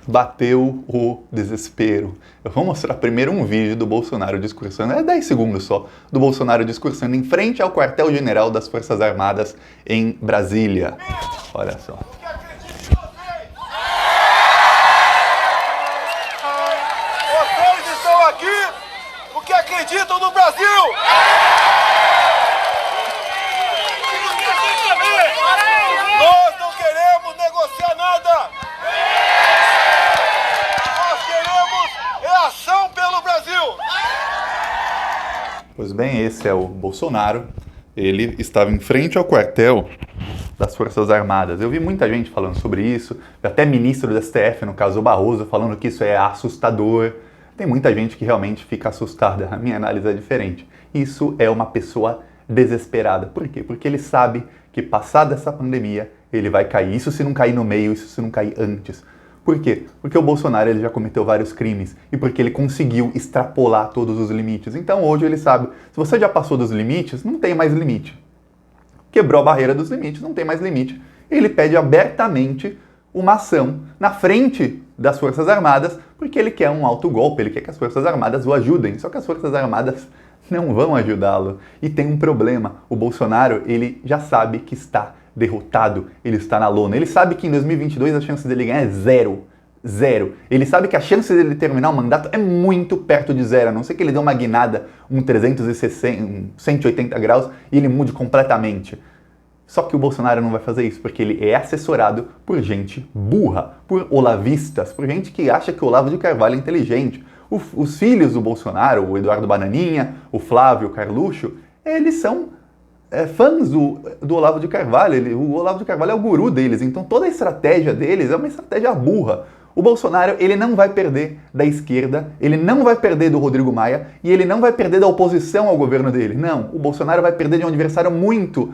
bateu o desespero. Eu vou mostrar primeiro um vídeo do Bolsonaro discursando, é 10 segundos só, do Bolsonaro discursando em frente ao quartel-general das Forças Armadas em Brasília. Olha só. Vocês estão aqui porque acreditam no Brasil! Nós não queremos negociar nada! Nós queremos ação pelo Brasil! Pois bem, esse é o Bolsonaro. Ele estava em frente ao quartel das Forças Armadas. Eu vi muita gente falando sobre isso, até ministro do STF, no caso o Barroso, falando que isso é assustador. Tem muita gente que realmente fica assustada. A minha análise é diferente. Isso é uma pessoa desesperada. Por quê? Porque ele sabe que passada essa pandemia, ele vai cair. Isso se não cair no meio, isso se não cair antes. Por quê? Porque o Bolsonaro ele já cometeu vários crimes e porque ele conseguiu extrapolar todos os limites. Então hoje ele sabe, se você já passou dos limites, não tem mais limite. Quebrou a barreira dos limites, não tem mais limite. Ele pede abertamente uma ação na frente das Forças Armadas, porque ele quer um autogolpe, ele quer que as Forças Armadas o ajudem. Só que as Forças Armadas não vão ajudá-lo. E tem um problema, o Bolsonaro ele já sabe que está derrotado, ele está na lona. Ele sabe que em 2022 a chance dele ganhar é zero. Zero. Ele sabe que a chance dele terminar o mandato é muito perto de zero, a não ser que ele dê uma guinada, um 360, um 180 graus e ele mude completamente. Só que o Bolsonaro não vai fazer isso, porque ele é assessorado por gente burra, por olavistas, por gente que acha que o Olavo de Carvalho é inteligente. Os filhos do Bolsonaro, o Eduardo Bananinha, o Flávio, o Carluxo, eles são fãs do Olavo de Carvalho. O Olavo de Carvalho é o guru deles, então toda a estratégia deles é uma estratégia burra. O Bolsonaro, ele não vai perder da esquerda, ele não vai perder do Rodrigo Maia e ele não vai perder da oposição ao governo dele. Não, o Bolsonaro vai perder de um adversário muito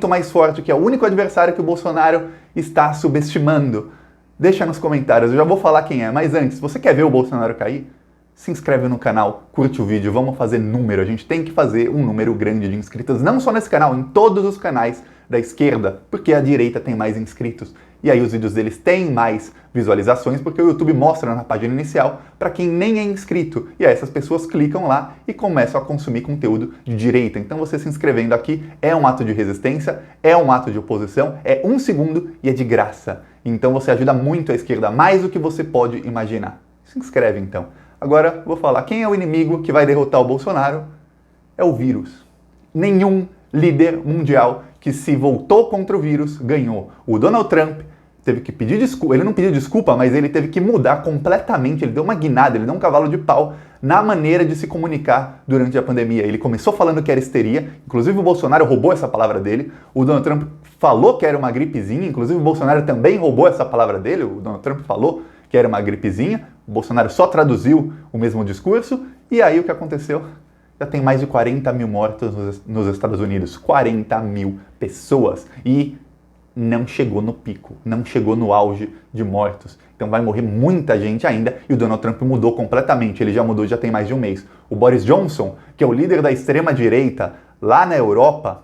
mais forte, que é o único adversário que o Bolsonaro está subestimando. Deixa nos comentários, eu já vou falar quem é, mas antes, você quer ver o Bolsonaro cair? Se inscreve no canal, curte o vídeo, vamos fazer número. A gente tem que fazer um número grande de inscritos, não só nesse canal, em todos os canais da esquerda, porque a direita tem mais inscritos. E aí os vídeos deles têm mais visualizações, porque o YouTube mostra na página inicial para quem nem é inscrito. E aí essas pessoas clicam lá e começam a consumir conteúdo de direita. Então você se inscrevendo aqui é um ato de resistência, é um ato de oposição, é 1 segundo e é de graça. Então você ajuda muito a esquerda, mais do que você pode imaginar. Se inscreve então. Agora vou falar quem é o inimigo que vai derrotar o Bolsonaro. É o vírus. Nenhum líder mundial que se voltou contra o vírus ganhou. O Donald Trump teve que pedir desculpa, ele não pediu desculpa, mas ele teve que mudar completamente, ele deu uma guinada, ele deu um cavalo de pau na maneira de se comunicar durante a pandemia. Ele começou falando que era histeria, inclusive o Bolsonaro roubou essa palavra dele, o Donald Trump falou que era uma gripezinha, inclusive o Bolsonaro também roubou essa palavra dele, o Donald Trump falou que era uma gripezinha, o Bolsonaro só traduziu o mesmo discurso, e aí o que aconteceu? Já tem mais de 40 mil mortos nos Estados Unidos. 40 mil pessoas. E não chegou no pico, não chegou no auge de mortos. Então vai morrer muita gente ainda. E o Donald Trump mudou completamente. Ele já mudou, já tem mais de um mês. O Boris Johnson, que é o líder da extrema-direita lá na Europa,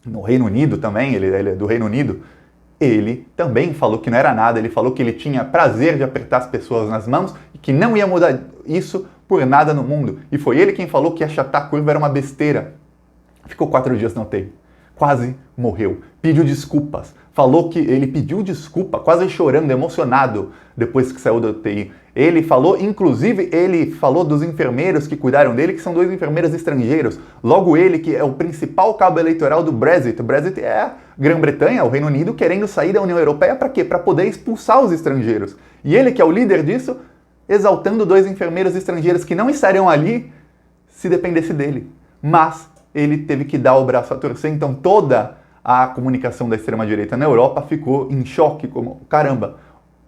no Reino Unido também, ele é do Reino Unido, ele também falou que não era nada. Ele falou que ele tinha prazer de apertar as pessoas nas mãos e que não ia mudar isso por nada no mundo. E foi ele quem falou que achatar a curva era uma besteira. Ficou 4 dias na UTI. Quase morreu. Pediu desculpas. Falou que ele pediu desculpa, quase chorando, emocionado, depois que saiu da UTI. Ele falou, inclusive, ele falou dos enfermeiros que cuidaram dele, que são 2 enfermeiros estrangeiros. Logo ele, que é o principal cabo eleitoral do Brexit. O Brexit é a Grã-Bretanha, o Reino Unido, querendo sair da União Europeia para quê? Para poder expulsar os estrangeiros. E ele, que é o líder disso, exaltando 2 enfermeiros estrangeiros que não estariam ali se dependesse dele. Mas ele teve que dar o braço a torcer, então toda a comunicação da extrema-direita na Europa ficou em choque, como, caramba,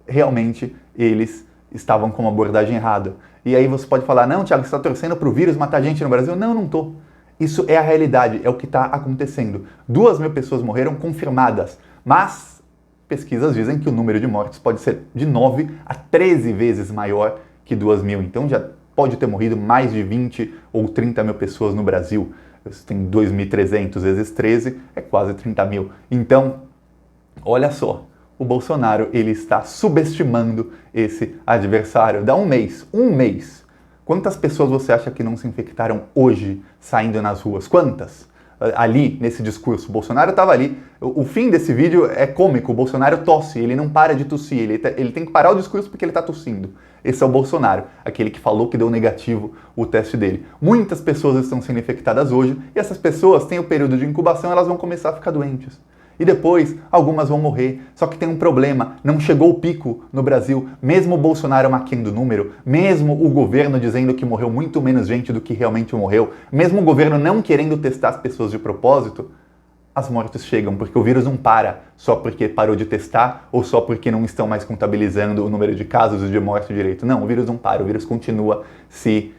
realmente eles estavam com uma abordagem errada. E aí você pode falar, não, Thiago, você está torcendo para o vírus matar gente no Brasil? Não, não estou. Isso é a realidade, é o que está acontecendo. 2.000 pessoas morreram confirmadas, mas pesquisas dizem que o número de mortes pode ser de 9 a 13 vezes maior que 2.000. Então já pode ter morrido mais de 20 ou 30 mil pessoas no Brasil. Tem 2.300 vezes 13, é quase 30 mil. Então, olha só, o Bolsonaro ele está subestimando esse adversário. Dá um mês. Quantas pessoas você acha que não se infectaram hoje saindo nas ruas? Quantas? Ali, nesse discurso, o Bolsonaro estava ali. O fim desse vídeo é cômico, o Bolsonaro tosse, ele não para de tossir, ele tem que parar o discurso porque ele está tossindo. Esse é o Bolsonaro, aquele que falou que deu negativo o teste dele. Muitas pessoas estão sendo infectadas hoje e essas pessoas têm o período de incubação, elas vão começar a ficar doentes. E depois, algumas vão morrer. Só que tem um problema, não chegou o pico no Brasil. Mesmo o Bolsonaro maquiando o número, mesmo o governo dizendo que morreu muito menos gente do que realmente morreu, mesmo o governo não querendo testar as pessoas de propósito, as mortes chegam, porque o vírus não para só porque parou de testar ou só porque não estão mais contabilizando o número de casos e de morte direito. Não, o vírus não para, o vírus continua se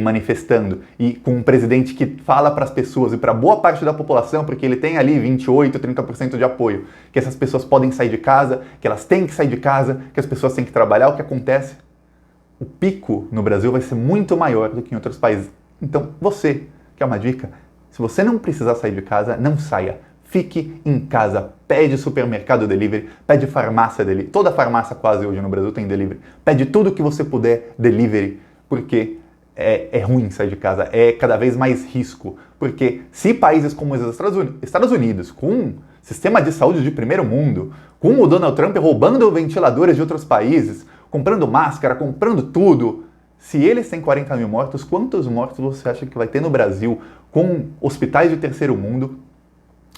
manifestando. E com um presidente que fala para as pessoas e para boa parte da população, porque ele tem ali 28, 30% de apoio, que essas pessoas podem sair de casa, que elas têm que sair de casa, que as pessoas têm que trabalhar, o que acontece? O pico no Brasil vai ser muito maior do que em outros países. Então, você, que é uma dica, se você não precisar sair de casa, não saia. Fique em casa, pede supermercado delivery, pede farmácia delivery. Toda farmácia quase hoje no Brasil tem delivery. Pede tudo que você puder delivery, porque é ruim sair de casa, é cada vez mais risco. Porque se países como os Estados Unidos, com um sistema de saúde de primeiro mundo, com o Donald Trump roubando ventiladores de outros países, comprando máscara, comprando tudo, se eles têm 40 mil mortos, quantos mortos você acha que vai ter no Brasil com hospitais de terceiro mundo,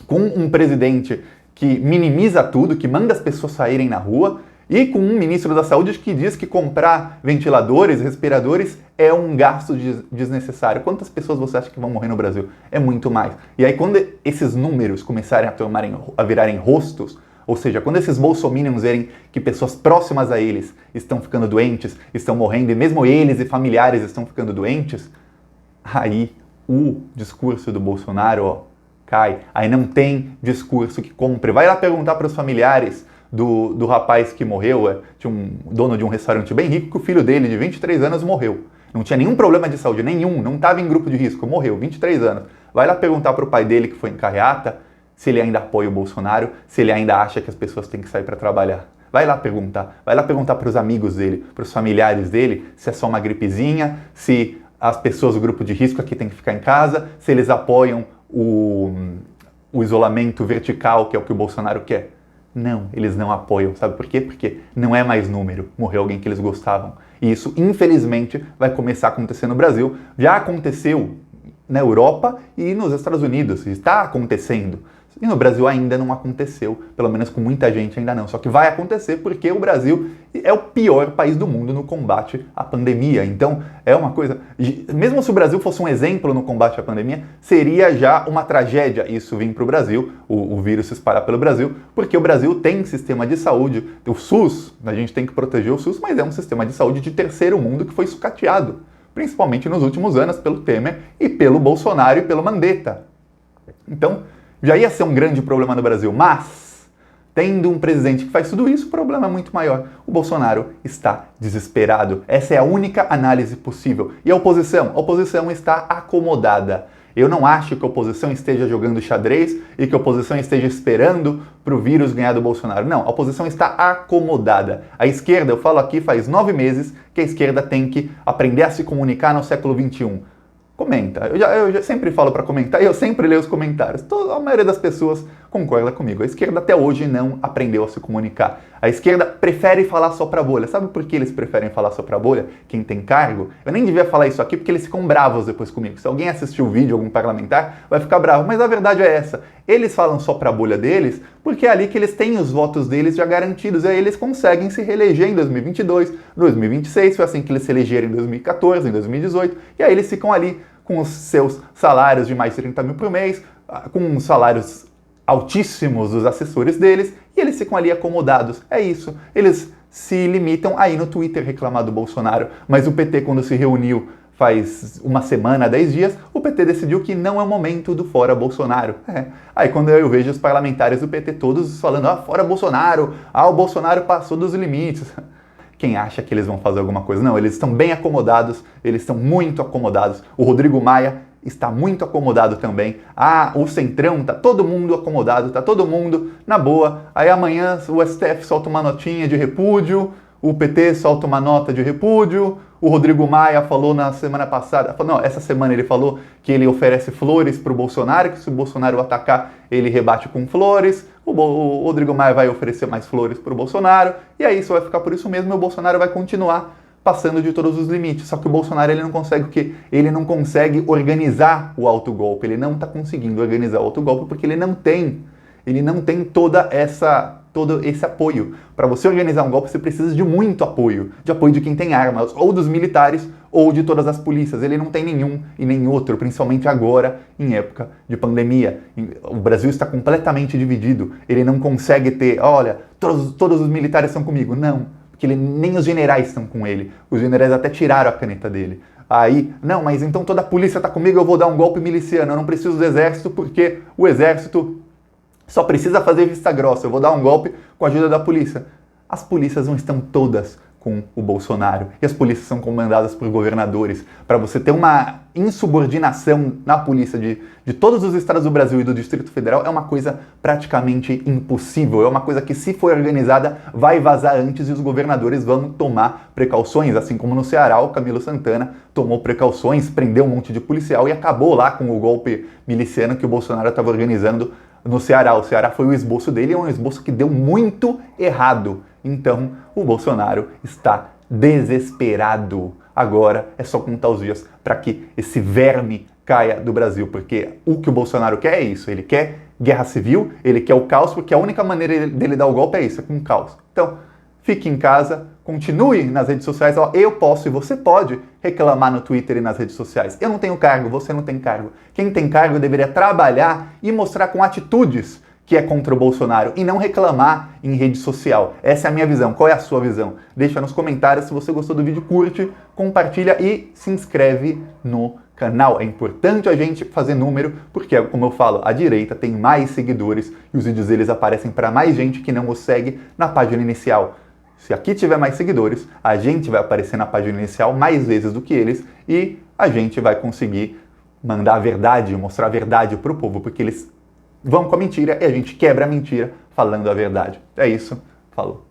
com um presidente que minimiza tudo, que manda as pessoas saírem na rua, e com um ministro da Saúde que diz que comprar ventiladores, respiradores é um gasto desnecessário. Quantas pessoas você acha que vão morrer no Brasil? É muito mais. E aí quando esses números começarem a virarem rostos, ou seja, quando esses bolsominions verem que pessoas próximas a eles estão ficando doentes, estão morrendo, e mesmo eles e familiares estão ficando doentes, aí o discurso do Bolsonaro cai. Aí não tem discurso que compre. Vai lá perguntar para os familiares do rapaz que morreu, tinha um dono de um restaurante bem rico, que o filho dele, de 23 anos, morreu. Não tinha nenhum problema de saúde, nenhum, não estava em grupo de risco, morreu, 23 anos. Vai lá perguntar para o pai dele, que foi em carreata, se ele ainda apoia o Bolsonaro, se ele ainda acha que as pessoas têm que sair para trabalhar. Vai lá perguntar para os amigos dele, para os familiares dele, se é só uma gripezinha, se as pessoas do grupo de risco aqui têm que ficar em casa, se eles apoiam o isolamento vertical, que é o que o Bolsonaro quer. Não, eles não apoiam. Sabe por quê? Porque não é mais número. Morreu alguém que eles gostavam. E isso, infelizmente, vai começar a acontecer no Brasil. Já aconteceu na Europa e nos Estados Unidos. Está acontecendo. E no Brasil ainda não aconteceu. Pelo menos com muita gente ainda não. Só que vai acontecer porque o Brasil é o pior país do mundo no combate à pandemia. Então, é uma coisa... Mesmo se o Brasil fosse um exemplo no combate à pandemia, seria já uma tragédia isso vir para o Brasil, o vírus se espalhar pelo Brasil, porque o Brasil tem sistema de saúde, o SUS, a gente tem que proteger o SUS, mas é um sistema de saúde de terceiro mundo que foi sucateado, principalmente nos últimos anos pelo Temer e pelo Bolsonaro e pelo Mandetta. Então, já ia ser um grande problema no Brasil, mas, tendo um presidente que faz tudo isso, o problema é muito maior. O Bolsonaro está desesperado. Essa é a única análise possível. E a oposição? A oposição está acomodada. Eu não acho que a oposição esteja jogando xadrez e que a oposição esteja esperando para o vírus ganhar do Bolsonaro. Não, a oposição está acomodada. A esquerda, eu falo aqui faz 9 meses que a esquerda tem que aprender a se comunicar no século XXI. Comenta. Eu já sempre falo para comentar e eu sempre leio os comentários. A maioria das pessoas concorda comigo. A esquerda até hoje não aprendeu a se comunicar. A esquerda prefere falar só pra bolha. Sabe por que eles preferem falar só pra bolha? Quem tem cargo? Eu nem devia falar isso aqui porque eles ficam bravos depois comigo. Se alguém assistir o vídeo, algum parlamentar, vai ficar bravo. Mas a verdade é essa. Eles falam só pra bolha deles porque é ali que eles têm os votos deles já garantidos. E aí eles conseguem se reeleger em 2022, 2026. Foi assim que eles se elegeram em 2014, em 2018. E aí eles ficam ali com os seus salários de mais de 30 mil por mês, com salários altíssimos dos assessores deles, e eles ficam ali acomodados. É isso. Eles se limitam a ir no Twitter reclamar do Bolsonaro, mas o PT, quando se reuniu faz uma semana, 10 dias, o PT decidiu que não é o momento do fora Bolsonaro. Aí quando eu vejo os parlamentares do PT todos falando, fora Bolsonaro, o Bolsonaro passou dos limites. Quem acha que eles vão fazer alguma coisa? Não, eles estão bem acomodados, eles estão muito acomodados. O Rodrigo Maia está muito acomodado também. O Centrão, tá todo mundo acomodado, tá todo mundo na boa. Aí amanhã o STF solta uma notinha de repúdio, o PT solta uma nota de repúdio, o Rodrigo Maia falou na semana passada, essa semana ele falou que ele oferece flores para o Bolsonaro, que se o Bolsonaro atacar, ele rebate com flores, o Rodrigo Maia vai oferecer mais flores para o Bolsonaro, e aí isso vai ficar por isso mesmo, e o Bolsonaro vai continuar passando de todos os limites. Só que o Bolsonaro ele não consegue o quê? Ele não consegue organizar o autogolpe, ele não está conseguindo organizar o autogolpe porque ele não tem todo esse apoio. Para você organizar um golpe, você precisa de muito apoio. De apoio de quem tem armas, ou dos militares, ou de todas as polícias. Ele não tem nenhum e nem outro, principalmente agora, em época de pandemia. O Brasil está completamente dividido. Ele não consegue ter, olha, todos os militares estão comigo. Não, porque nem os generais estão com ele. Os generais até tiraram a caneta dele. Aí, não, mas então toda a polícia está comigo, eu vou dar um golpe miliciano. Eu não preciso do exército, porque o exército só precisa fazer vista grossa, eu vou dar um golpe com a ajuda da polícia. As polícias não estão todas com o Bolsonaro. E as polícias são comandadas por governadores. Para você ter uma insubordinação na polícia de todos os estados do Brasil e do Distrito Federal é uma coisa praticamente impossível. É uma coisa que, se for organizada, vai vazar antes e os governadores vão tomar precauções. Assim como no Ceará, o Camilo Santana tomou precauções, prendeu um monte de policial e acabou lá com o golpe miliciano que o Bolsonaro estava organizando no Ceará. O Ceará foi o esboço dele, é um esboço que deu muito errado. Então, o Bolsonaro está desesperado. Agora é só contar os dias para que esse verme caia do Brasil, porque o que o Bolsonaro quer é isso, ele quer guerra civil, ele quer o caos, porque a única maneira dele dar o golpe é isso, é com o caos. Então, fique em casa, continue nas redes sociais, eu posso e você pode reclamar no Twitter e nas redes sociais. Eu não tenho cargo, você não tem cargo. Quem tem cargo deveria trabalhar e mostrar com atitudes que é contra o Bolsonaro e não reclamar em rede social. Essa é a minha visão. Qual é a sua visão? Deixa nos comentários. Se você gostou do vídeo, curte, compartilha e se inscreve no canal. É importante a gente fazer número, porque, como eu falo, a direita tem mais seguidores e os vídeos deles aparecem para mais gente que não os segue na página inicial. Se aqui tiver mais seguidores, a gente vai aparecer na página inicial mais vezes do que eles e a gente vai conseguir mandar a verdade, mostrar a verdade para o povo, porque eles vão com a mentira e a gente quebra a mentira falando a verdade. É isso. Falou.